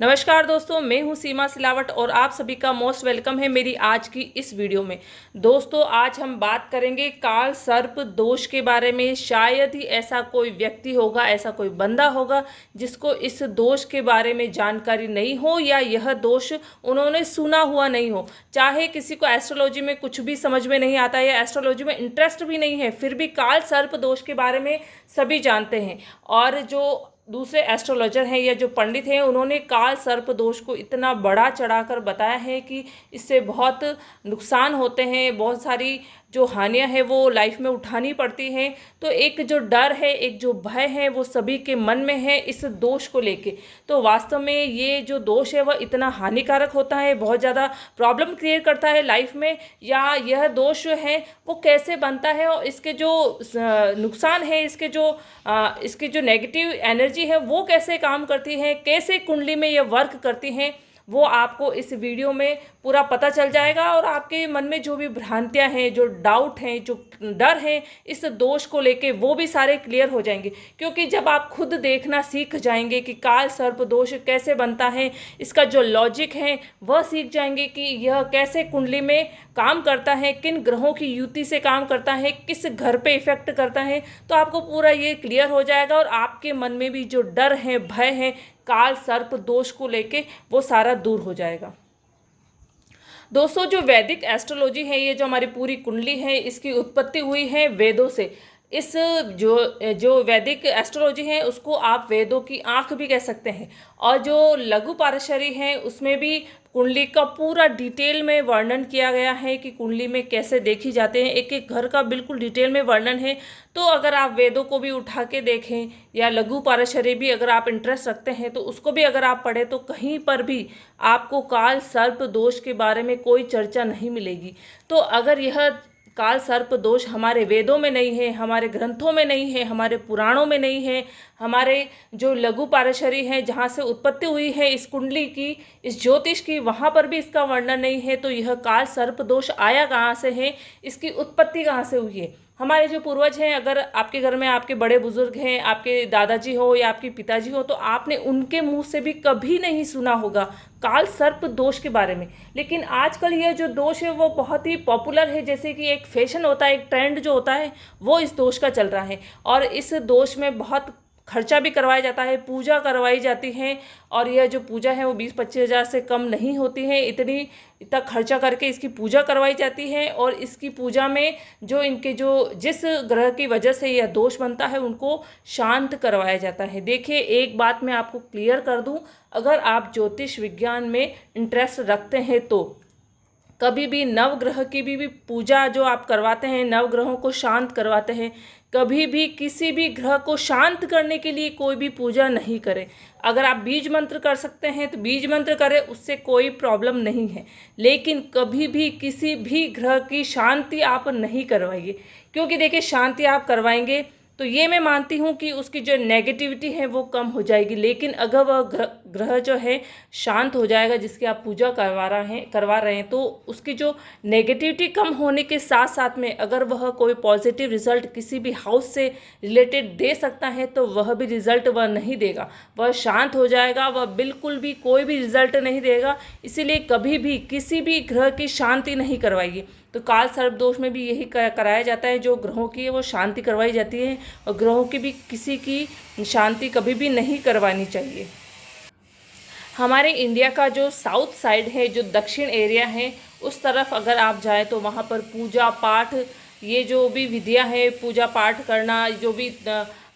नमस्कार दोस्तों, मैं हूं सीमा सिलावट और आप सभी का मोस्ट वेलकम है मेरी आज की इस वीडियो में। दोस्तों, आज हम बात करेंगे काल सर्प दोष के बारे में। शायद ही ऐसा कोई व्यक्ति होगा, ऐसा कोई बंदा होगा जिसको इस दोष के बारे में जानकारी नहीं हो या यह दोष उन्होंने सुना हुआ नहीं हो। चाहे किसी को एस्ट्रोलॉजी में कुछ भी समझ में नहीं आता या एस्ट्रोलॉजी में इंटरेस्ट भी नहीं है, फिर भी काल सर्प दोष के बारे में सभी जानते हैं। और जो दूसरे एस्ट्रोलॉजर हैं या जो पंडित हैं, उन्होंने काल सर्प दोष को इतना बड़ा चढ़ाकर बताया है कि इससे बहुत नुकसान होते हैं, बहुत सारी जो हानियां हैं वो लाइफ में उठानी पड़ती हैं। तो एक जो डर है, एक जो भय है, वो सभी के मन में है इस दोष को लेके। तो वास्तव में ये जो दोष है वह इतना हानिकारक होता है, बहुत ज़्यादा प्रॉब्लम क्रिएट करता है लाइफ में। या यह दोष है वो कैसे बनता है और इसके जो नुकसान है, इसकी जो नेगेटिव एनर्जी है वो कैसे काम करती है, कैसे कुंडली में ये वर्क करती हैं, वो आपको इस वीडियो में पूरा पता चल जाएगा। और आपके मन में जो भी भ्रांतियां हैं, जो डाउट हैं, जो डर है इस दोष को लेके, वो भी सारे क्लियर हो जाएंगे। क्योंकि जब आप खुद देखना सीख जाएंगे कि काल सर्प दोष कैसे बनता है, इसका जो लॉजिक है वह सीख जाएंगे कि यह कैसे कुंडली में काम करता है, किन ग्रहों की युति से काम करता है, किस घर पे इफेक्ट करता है, तो आपको पूरा ये क्लियर हो जाएगा। और आपके मन में भी जो डर है, भय है काल सर्प दोष को लेके, वो सारा दूर हो जाएगा। दोस्तों, जो वैदिक एस्ट्रोलॉजी है, ये जो हमारी पूरी कुंडली है, इसकी उत्पत्ति हुई है वेदों से। इस जो वैदिक एस्ट्रोलॉजी है उसको आप वेदों की आंख भी कह सकते हैं। और जो लघु पारशरी है उसमें भी कुंडली का पूरा डिटेल में वर्णन किया गया है कि कुंडली में कैसे देखी जाते हैं, एक एक घर का बिल्कुल डिटेल में वर्णन है। तो अगर आप वेदों को भी उठा के देखें या लघु पारशरी भी अगर आप इंटरेस्ट रखते हैं तो उसको भी अगर आप पढ़ें, तो कहीं पर भी आपको काल सर्प दोष के बारे में कोई चर्चा नहीं मिलेगी। तो अगर यह काल सर्प दोष हमारे वेदों में नहीं है, हमारे ग्रंथों में नहीं है, हमारे पुराणों में नहीं है, हमारे जो लघु पारशरी है जहाँ से उत्पत्ति हुई है इस कुंडली की, इस ज्योतिष की, वहाँ पर भी इसका वर्णन नहीं है, तो यह काल सर्प दोष आया कहाँ से है, इसकी उत्पत्ति कहाँ से हुई है। हमारे जो पूर्वज हैं, अगर आपके घर में आपके बड़े बुजुर्ग हैं, आपके दादाजी हो या आपके पिताजी हो, तो आपने उनके मुंह से भी कभी नहीं सुना होगा काल सर्प दोष के बारे में। लेकिन आजकल यह जो दोष है वो बहुत ही पॉपुलर है, जैसे कि एक फैशन होता है, एक ट्रेंड जो होता है वो इस दोष का चल रहा है। और इस दोष में बहुत खर्चा भी करवाया जाता है, पूजा करवाई जाती है। और यह जो पूजा है वो 20-25 हज़ार से कम नहीं होती है, इतना खर्चा करके इसकी पूजा करवाई जाती है। और इसकी पूजा में जो इनके जो जिस ग्रह की वजह से यह दोष बनता है उनको शांत करवाया जाता है। देखिए, एक बात मैं आपको क्लियर कर दूं, अगर आप ज्योतिष विज्ञान में इंटरेस्ट रखते हैं तो कभी भी नवग्रह की भी पूजा जो आप करवाते हैं, नवग्रहों को शांत करवाते हैं, कभी भी किसी भी ग्रह को शांत करने के लिए कोई भी पूजा नहीं करें। अगर आप बीज मंत्र कर सकते हैं तो बीज मंत्र करें, उससे कोई प्रॉब्लम नहीं है। लेकिन कभी भी किसी भी ग्रह की शांति आप नहीं करवाइए, क्योंकि देखिए, शांति आप करवाएंगे तो ये मैं मानती हूँ कि उसकी जो नेगेटिविटी है वो कम हो जाएगी। लेकिन अगर वह ग्रह जो है शांत हो जाएगा, जिसकी आप पूजा करवा रहे हैं, तो उसकी जो नेगेटिविटी कम होने के साथ साथ में अगर वह कोई पॉजिटिव रिजल्ट किसी भी हाउस से रिलेटेड दे सकता है, तो वह भी रिजल्ट वह नहीं देगा। वह शांत हो जाएगा, वह बिल्कुल भी कोई भी रिजल्ट नहीं देगा। इसीलिए कभी भी किसी भी ग्रह की शांति नहीं करवाइए। तो काल सर्प दोष में भी यही कराया जाता है, जो ग्रहों की है वो शांति करवाई जाती है। और ग्रहों की भी किसी की शांति कभी भी नहीं करवानी चाहिए। हमारे इंडिया का जो साउथ साइड है, जो दक्षिण एरिया है, उस तरफ अगर आप जाएं तो वहाँ पर पूजा पाठ, ये जो भी विधियाँ है, पूजा पाठ करना, जो भी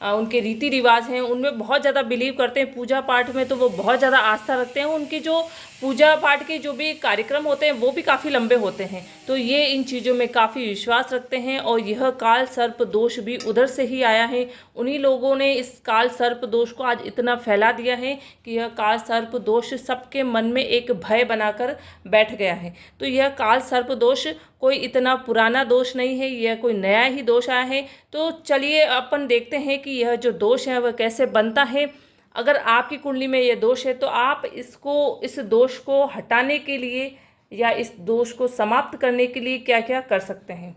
उनके रीति रिवाज हैं, उनमें बहुत ज़्यादा बिलीव करते हैं। पूजा पाठ में तो वो बहुत ज़्यादा आस्था रखते हैं। उनकी जो पूजा पाठ के जो भी कार्यक्रम होते हैं वो भी काफ़ी लंबे होते हैं। तो ये इन चीज़ों में काफ़ी विश्वास रखते हैं। और यह काल सर्प दोष भी उधर से ही आया है। उन्हीं लोगों ने इस काल सर्प दोष को आज इतना फैला दिया है कि यह काल सर्प दोष सबके मन में एक भय बनाकर बैठ गया है। तो यह काल सर्प दोष कोई इतना पुराना दोष नहीं है, यह कोई नया ही दोष आया है। तो चलिए अपन देखते हैं कि यह जो दोष है वह कैसे बनता है। अगर आपकी कुंडली में यह दोष है तो आप इस दोष को हटाने के लिए या इस दोष को समाप्त करने के लिए क्या क्या कर सकते हैं।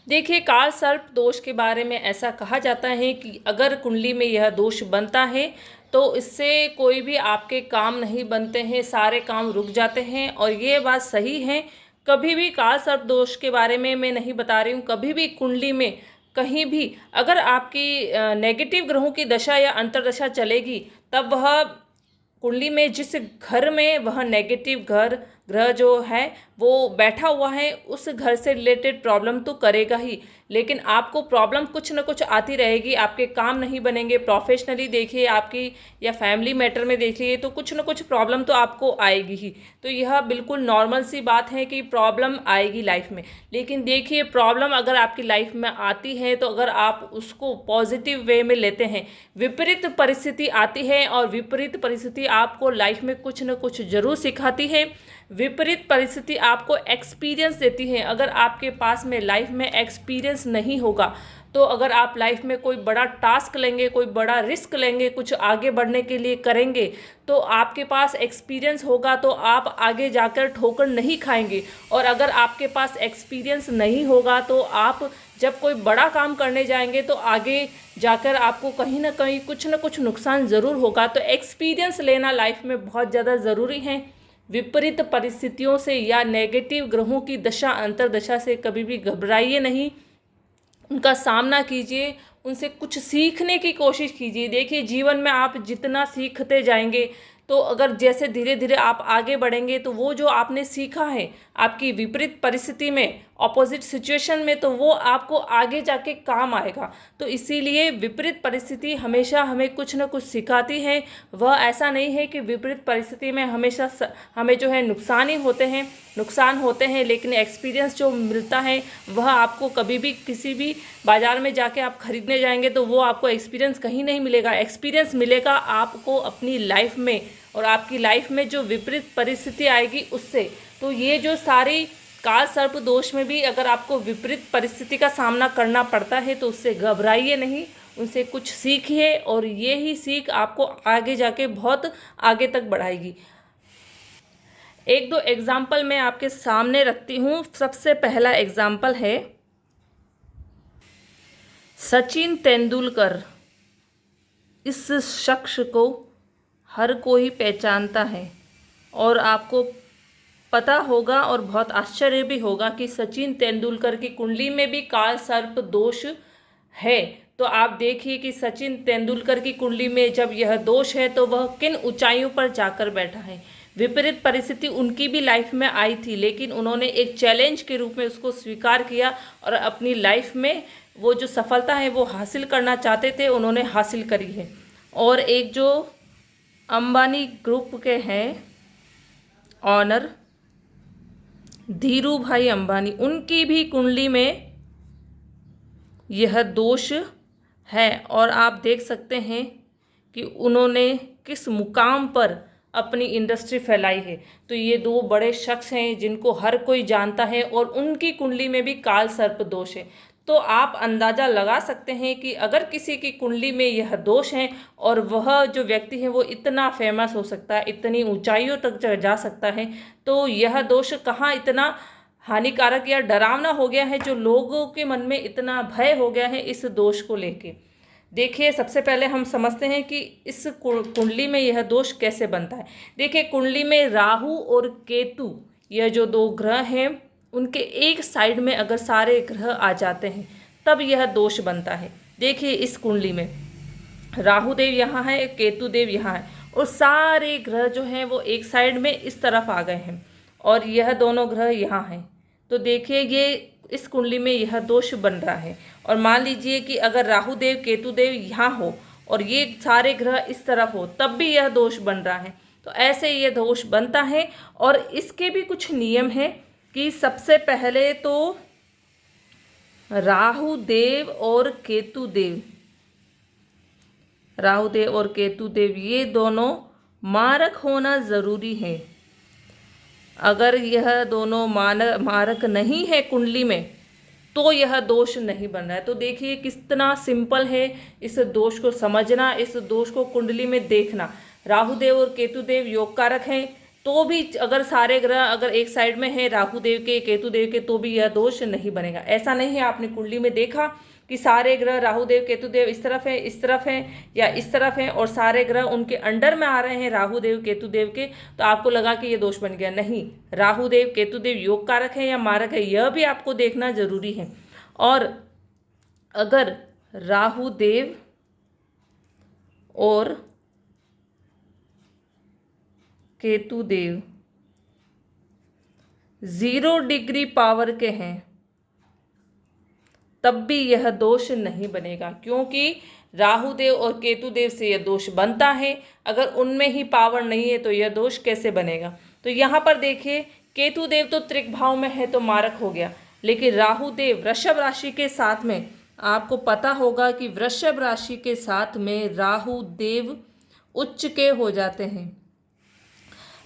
देखिए, काल सर्प दोष के बारे में ऐसा कहा जाता है कि अगर कुंडली में यह दोष बनता है तो इससे कोई भी आपके काम नहीं बनते हैं, सारे काम रुक जाते हैं। और ये बात सही है। कभी भी काल सर्प दोष के बारे में मैं नहीं बता रही हूँ, कभी भी कुंडली में कहीं भी अगर आपकी नेगेटिव ग्रहों की दशा या अंतर्दशा चलेगी, तब वह कुंडली में जिस घर में वह नेगेटिव ग्रह जो है वो बैठा हुआ है, उस घर से रिलेटेड प्रॉब्लम तो करेगा ही। लेकिन आपको प्रॉब्लम कुछ न कुछ आती रहेगी, आपके काम नहीं बनेंगे। प्रोफेशनली देखिए आपकी, या फैमिली मैटर में देखिए, तो कुछ न कुछ प्रॉब्लम तो आपको आएगी ही। तो यह बिल्कुल नॉर्मल सी बात है कि प्रॉब्लम आएगी लाइफ में। लेकिन देखिए, प्रॉब्लम अगर आपकी लाइफ में आती है तो अगर आप उसको पॉजिटिव वे में लेते हैं, विपरीत परिस्थिति आती है और विपरीत परिस्थिति आपको लाइफ में कुछ न कुछ जरूर सिखाती है। विपरीत परिस्थिति आपको एक्सपीरियंस देती है। अगर आपके पास में लाइफ में एक्सपीरियंस नहीं होगा, तो अगर आप लाइफ में कोई बड़ा टास्क लेंगे, कोई बड़ा रिस्क लेंगे, कुछ आगे बढ़ने के लिए करेंगे, तो आपके पास एक्सपीरियंस होगा तो आप आगे जाकर ठोकर नहीं खाएंगे। और अगर आपके पास एक्सपीरियंस नहीं होगा तो आप जब कोई बड़ा काम करने जाएंगे तो आगे जाकर आपको कहीं ना कहीं कुछ ना कुछ नुकसान ज़रूर होगा। तो एक्सपीरियंस लेना लाइफ में बहुत ज़्यादा ज़रूरी है। विपरीत परिस्थितियों से या नेगेटिव ग्रहों की दशा अंतर्दशा से कभी भी घबराइए नहीं, उनका सामना कीजिए, उनसे कुछ सीखने की कोशिश कीजिए। देखिए, जीवन में आप जितना सीखते जाएंगे, तो अगर जैसे धीरे धीरे आप आगे बढ़ेंगे, तो वो जो आपने सीखा है आपकी विपरीत परिस्थिति में, ऑपोजिट सिचुएशन में, तो वो आपको आगे जाके काम आएगा। तो इसीलिए विपरीत परिस्थिति हमेशा हमें कुछ न कुछ सिखाती है। वह ऐसा नहीं है कि विपरीत परिस्थिति में हमेशा हमें जो है नुकसान होते हैं, लेकिन एक्सपीरियंस जो मिलता है वह आपको कभी भी किसी भी बाज़ार में जाके आप खरीदने जाएंगे तो वो आपको एक्सपीरियंस कहीं नहीं मिलेगा। एक्सपीरियंस मिलेगा आपको अपनी लाइफ में, और आपकी लाइफ में जो विपरीत परिस्थिति आएगी उससे। तो ये जो सारी काल सर्प दोष में भी अगर आपको विपरीत परिस्थिति का सामना करना पड़ता है तो उससे घबराइए नहीं, उनसे कुछ सीखिए, और ये ही सीख आपको आगे जाके बहुत आगे तक बढ़ाएगी। एक दो एग्जाम्पल मैं आपके सामने रखती हूँ। सबसे पहला एग्जाम्पल है सचिन तेंदुलकर। इस शख्स को हर कोई पहचानता है, और आपको पता होगा और बहुत आश्चर्य भी होगा कि सचिन तेंदुलकर की कुंडली में भी काल सर्प दोष है। तो आप देखिए कि सचिन तेंदुलकर की कुंडली में जब यह दोष है तो वह किन ऊंचाइयों पर जाकर बैठा है। विपरीत परिस्थिति उनकी भी लाइफ में आई थी, लेकिन उन्होंने एक चैलेंज के रूप में उसको स्वीकार किया और अपनी लाइफ में वो जो सफलता है वो हासिल करना चाहते थे, उन्होंने हासिल करी है। और एक जो अंबानी ग्रुप के हैं ऑनर धीरू भाई अंबानी, उनकी भी कुंडली में यह दोष है, और आप देख सकते हैं कि उन्होंने किस मुकाम पर अपनी इंडस्ट्री फैलाई है। तो ये दो बड़े शख्स हैं जिनको हर कोई जानता है, और उनकी कुंडली में भी काल सर्प दोष है। तो आप अंदाज़ा लगा सकते हैं कि अगर किसी की कुंडली में यह दोष है और वह जो व्यक्ति है वो इतना फेमस हो सकता है, इतनी ऊंचाइयों तक जा सकता है, तो यह दोष कहाँ इतना हानिकारक या डरावना हो गया है जो लोगों के मन में इतना भय हो गया है इस दोष को लेके। देखिए, सबसे पहले हम समझते हैं कि इस कुंडली में यह दोष कैसे बनता है। देखिए, कुंडली में राहु और केतु, यह जो दो ग्रह हैं, उनके एक साइड में अगर सारे ग्रह आ जाते हैं तब यह दोष बनता है। देखिए, इस कुंडली में राहु देव यहाँ है, केतु देव यहाँ है, और सारे ग्रह जो हैं वो एक साइड में इस तरफ आ गए हैं, और यह दोनों ग्रह यहाँ हैं। तो देखिए, ये इस कुंडली में यह दोष बन रहा है। और मान लीजिए कि अगर राहु देव केतु देव यहाँ हो और ये सारे ग्रह इस तरफ हो, तब भी यह दोष बन रहा है। तो ऐसे ये दोष बनता है, और इसके भी कुछ नियम हैं कि सबसे पहले तो राहु देव और केतु देव ये दोनों मारक होना ज़रूरी है। अगर यह दोनों मारक नहीं है कुंडली में तो यह दोष नहीं बन रहा है। तो देखिए कितना सिंपल है इस दोष को समझना, इस दोष को कुंडली में देखना। राहु देव और केतु देव योग कारक हैं, तो तो भी अगर सारे ग्रह अगर एक साइड में है राहु देव के केतु देव के, तो भी यह दोष नहीं बनेगा। ऐसा नहीं है आपने कुंडली में देखा कि सारे ग्रह राहु देव केतु देव इस तरफ है या इस तरफ है और सारे ग्रह उनके अंडर में आ रहे हैं राहु देव केतु देव के, तो आपको लगा कि ये दोष बन गया। नहीं, राहु देव केतु देव योग कारक है या मारक है, यह भी आपको देखना जरूरी है। और अगर राहु देव और केतु देव 0 डिग्री पावर के हैं तब भी यह दोष नहीं बनेगा, क्योंकि राहु देव और केतु देव से यह दोष बनता है। अगर उनमें ही पावर नहीं है तो यह दोष कैसे बनेगा। तो यहाँ पर देखिए, केतु देव तो त्रिक भाव में है तो मारक हो गया, लेकिन राहु देव वृषभ राशि के साथ में, आपको पता होगा कि वृषभ राशि के साथ में राहु देव उच्च के हो जाते हैं।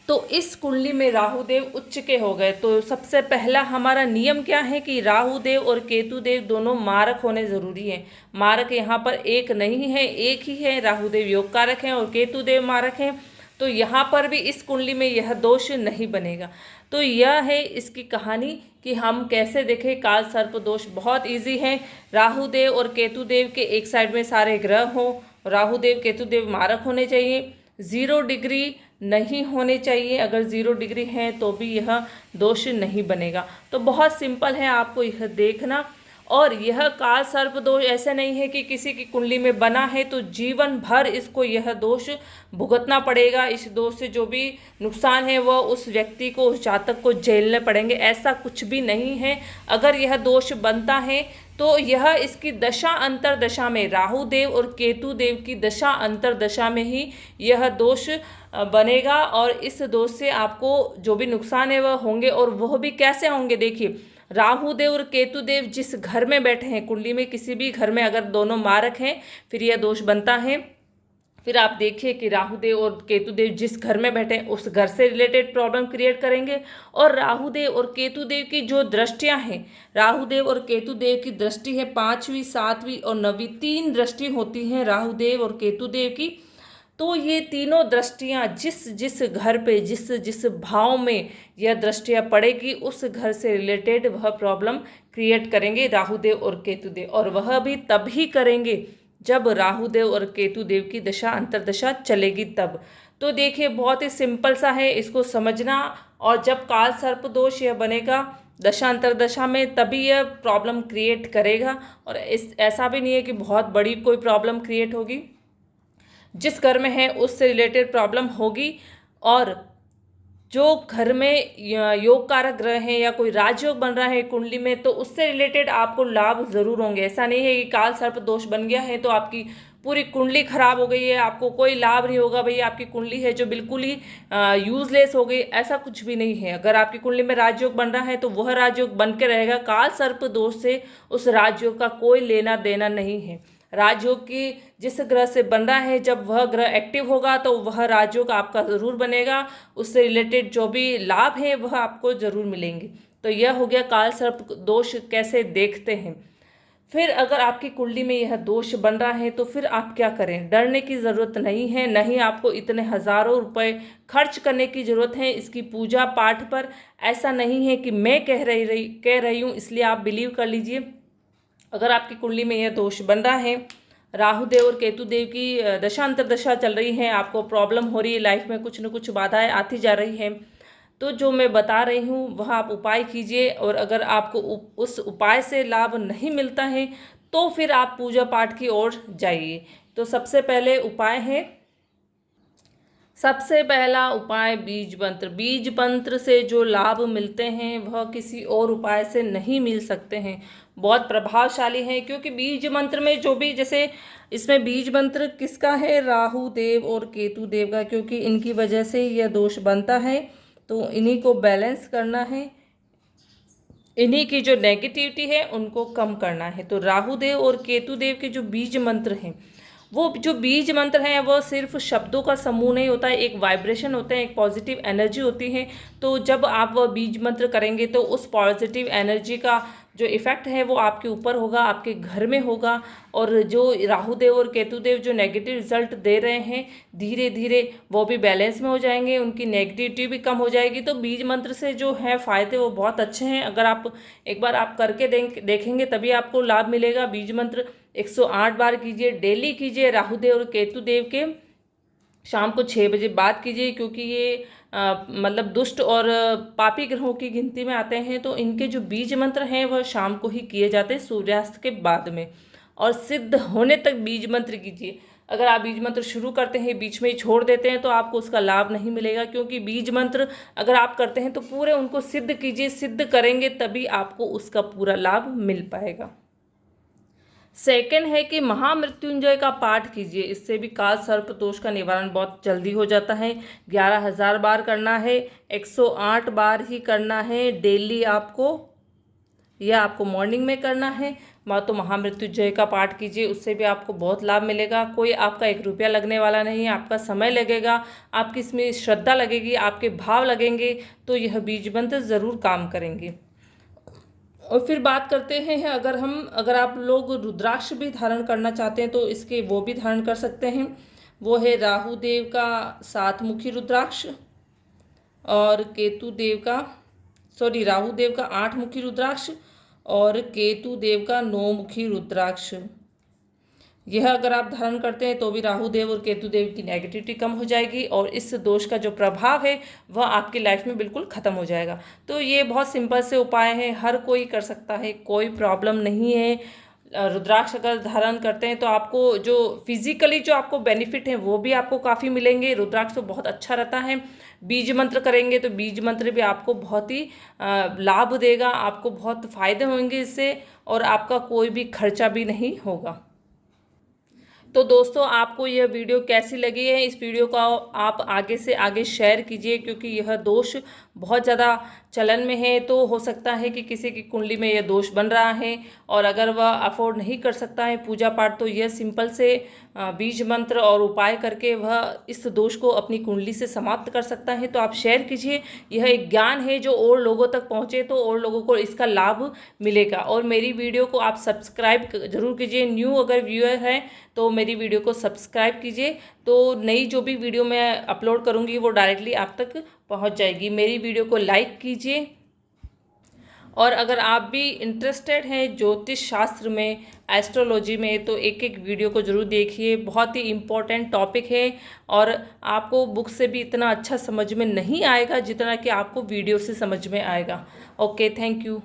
तो इस कुंडली में राहु देव उच्च के हो गए, तो सबसे पहला हमारा नियम क्या है कि राहु देव और केतु देव दोनों मारक होने ज़रूरी है। मारक यहाँ पर एक नहीं है, एक ही है। राहु देव योग कारक हैं और केतु देव मारक हैं, तो यहाँ पर भी इस कुंडली में यह दोष नहीं बनेगा। तो यह है इसकी कहानी कि हम कैसे देखें काल सर्प दोष। बहुत इजी है। राहु देव और केतु देव के एक साइड में सारे ग्रह हो, राहु देव केतु देव मारक होने चाहिए, 0 डिग्री नहीं होने चाहिए। अगर 0 डिग्री है तो भी यह दोष नहीं बनेगा। तो बहुत सिंपल है आपको यह देखना। और यह काल सर्प दोष ऐसे नहीं है कि किसी की कुंडली में बना है तो जीवन भर इसको यह दोष भुगतना पड़ेगा। इस दोष से जो भी नुकसान है वह उस व्यक्ति को, उस जातक को झेलने पड़ेंगे, ऐसा कुछ भी नहीं है। अगर यह दोष बनता है तो यह इसकी दशा अंतरदशा में, राहु देव और केतु देव की दशा अंतरदशा में ही यह दोष बनेगा। और इस दोष से आपको जो भी नुकसान है वह होंगे, और वह भी कैसे होंगे। देखिए, राहु देव और केतु देव जिस घर में बैठे हैं, कुंडली में किसी भी घर में अगर दोनों मारक हैं फिर यह दोष बनता है। फिर आप देखिए कि राहु देव और केतु देव जिस घर में बैठे हैं उस घर से रिलेटेड प्रॉब्लम क्रिएट करेंगे। और राहु देव और केतु देव की जो दृष्टियां हैं, राहु देव और केतु देव की दृष्टि है 5वीं, 7वीं और 9वीं, 3 दृष्टि होती हैं राहु देव और केतु देव की। तो ये तीनों दृष्टियां जिस जिस घर पे, जिस जिस भाव में यह दृष्टियां पड़ेगी उस घर से रिलेटेड वह प्रॉब्लम क्रिएट करेंगे राहु देव और केतु देव। और वह भी तभी करेंगे जब राहु देव और केतु देव की दशा अंतरदशा चलेगी तब। तो देखिए, बहुत ही सिंपल सा है इसको समझना। और जब काल सर्प दोष यह बनेगा दशा अंतरदशा में तभी यह प्रॉब्लम क्रिएट करेगा। और ऐसा भी नहीं है कि बहुत बड़ी कोई प्रॉब्लम क्रिएट होगी, जिस घर में है उससे रिलेटेड प्रॉब्लम होगी। और जो घर में योग कारक ग्रह हैं या कोई राजयोग बन रहा है कुंडली में तो उससे रिलेटेड आपको लाभ ज़रूर होंगे। ऐसा नहीं है कि काल सर्प दोष बन गया है तो आपकी पूरी कुंडली खराब हो गई है, आपको कोई लाभ नहीं होगा, भई आपकी कुंडली है जो बिल्कुल ही यूजलेस हो गई, ऐसा कुछ भी नहीं है। अगर आपकी कुंडली में राजयोग बन रहा है तो वह राजयोग बन के रहेगा। काल सर्प दोष से उस राजयोग का कोई लेना देना नहीं है। राजयोग की जिस ग्रह से बन रहा है, जब वह ग्रह एक्टिव होगा तो वह राजयोग आपका ज़रूर बनेगा, उससे रिलेटेड जो भी लाभ है वह आपको ज़रूर मिलेंगे। तो यह हो गया काल सर्प दोष कैसे देखते हैं। फिर अगर आपकी कुंडली में यह दोष बन रहा है तो फिर आप क्या करें। डरने की ज़रूरत नहीं है, नहीं आपको इतने हज़ारों रुपए खर्च करने की ज़रूरत है इसकी पूजा पाठ पर। ऐसा नहीं है कि मैं कह रही हूँ इसलिए आप बिलीव कर लीजिए। अगर आपकी कुंडली में यह दोष बन रहा है, राहु देव और केतु देव की दशा अंतरदशा चल रही है, आपको प्रॉब्लम हो रही है, लाइफ में कुछ न कुछ बाधाएं आती जा रही हैं, तो जो मैं बता रही हूँ वह आप उपाय कीजिए। और अगर आपको उस उपाय से लाभ नहीं मिलता है तो फिर आप पूजा पाठ की ओर जाइए। तो सबसे पहला उपाय बीज मंत्र। बीज मंत्र से जो लाभ मिलते हैं वह किसी और उपाय से नहीं मिल सकते हैं, बहुत प्रभावशाली है। क्योंकि बीज मंत्र में जो भी, जैसे इसमें बीज मंत्र किसका है, राहु देव और केतु देव का, क्योंकि इनकी वजह से यह दोष बनता है। तो इन्हीं को बैलेंस करना है, इन्हीं की जो नेगेटिविटी है उनको कम करना है। तो राहु देव और केतु देव के जो बीज मंत्र हैं, वो जो बीज मंत्र हैं वो सिर्फ शब्दों का समूह नहीं होता है, एक वाइब्रेशन होता है, एक पॉजिटिव एनर्जी होती है। तो जब आप वह बीज मंत्र करेंगे तो उस पॉजिटिव एनर्जी का जो इफ़ेक्ट है वो आपके ऊपर होगा, आपके घर में होगा। और जो राहु देव और केतु देव जो नेगेटिव रिजल्ट दे रहे हैं, धीरे धीरे वो भी बैलेंस में हो जाएंगे, उनकी नेगेटिविटी भी कम हो जाएगी। तो बीज मंत्र से जो है फ़ायदे वो बहुत अच्छे हैं। अगर आप एक बार आप करके देखेंगे तभी आपको लाभ मिलेगा। बीज मंत्र 108 बार कीजिए, डेली कीजिए। राहु देव और केतु देव के शाम को 6 बजे बाद कीजिए, क्योंकि ये मतलब दुष्ट और पापी ग्रहों की गिनती में आते हैं। तो इनके जो बीज मंत्र हैं वह शाम को ही किए जाते हैं, सूर्यास्त के बाद में। और सिद्ध होने तक बीज मंत्र कीजिए। अगर आप बीज मंत्र शुरू करते हैं बीच में ही छोड़ देते हैं तो आपको उसका लाभ नहीं मिलेगा, क्योंकि बीज मंत्र अगर आप करते हैं तो पूरे उनको सिद्ध कीजिए। सिद्ध करेंगे तभी आपको उसका पूरा लाभ मिल पाएगा। सेकंड है कि महामृत्युंजय का पाठ कीजिए, इससे भी काल सर्प दोष का निवारण बहुत जल्दी हो जाता है। 11,000 बार करना है, 108 बार ही करना है डेली आपको, या आपको मॉर्निंग में करना है। तो महामृत्युंजय का पाठ कीजिए, उससे भी आपको बहुत लाभ मिलेगा। कोई आपका 1 रुपया लगने वाला नहीं है, आपका समय लगेगा, आपकी इसमें श्रद्धा लगेगी, आपके भाव लगेंगे, तो यह बीज मंत्र ज़रूर काम करेंगे। और फिर बात करते हैं अगर आप लोग रुद्राक्ष भी धारण करना चाहते हैं तो इसके वो भी धारण कर सकते हैं। वो है राहु देव का 7 मुखी रुद्राक्ष और राहु देव का 8 मुखी रुद्राक्ष और केतु देव का 9 मुखी रुद्राक्ष। यह अगर आप धारण करते हैं तो भी राहु देव और केतु देव की नेगेटिविटी कम हो जाएगी और इस दोष का जो प्रभाव है वह आपकी लाइफ में बिल्कुल ख़त्म हो जाएगा। तो ये बहुत सिंपल से उपाय हैं, हर कोई कर सकता है, कोई प्रॉब्लम नहीं है। रुद्राक्ष अगर धारण करते हैं तो आपको जो फिजिकली जो आपको बेनिफिट है वो भी आपको काफ़ी मिलेंगे। रुद्राक्ष तो बहुत अच्छा रहता है। बीज मंत्र करेंगे तो बीज मंत्र भी आपको बहुत ही लाभ देगा, आपको बहुत फ़ायदे होंगे इससे, और आपका कोई भी खर्चा भी नहीं होगा। तो दोस्तों, आपको यह वीडियो कैसी लगी है? इस वीडियो को आप आगे से आगे शेयर कीजिए, क्योंकि यह दोष बहुत ज़्यादा चलन में है। तो हो सकता है कि किसी की कुंडली में यह दोष बन रहा है और अगर वह अफोर्ड नहीं कर सकता है पूजा पाठ, तो यह सिंपल से बीज मंत्र और उपाय करके वह इस दोष को अपनी कुंडली से समाप्त कर सकता है। तो आप शेयर कीजिए, यह एक ज्ञान है जो और लोगों तक पहुँचे तो और लोगों को इसका लाभ मिलेगा। और मेरी वीडियो को आप सब्सक्राइब ज़रूर कीजिए। न्यू अगर व्यूअर हैं तो मेरी वीडियो को सब्सक्राइब कीजिए, तो नई जो भी वीडियो मैं अपलोड करूँगी वो डायरेक्टली आप तक पहुँच जाएगी। मेरी वीडियो को लाइक कीजिए। और अगर आप भी इंटरेस्टेड हैं ज्योतिष शास्त्र में, एस्ट्रोलॉजी में, तो एक एक वीडियो को ज़रूर देखिए। बहुत ही इम्पोर्टेंट टॉपिक है और आपको बुक से भी इतना अच्छा समझ में नहीं आएगा जितना कि आपको वीडियो से समझ में आएगा। Okay, thank you.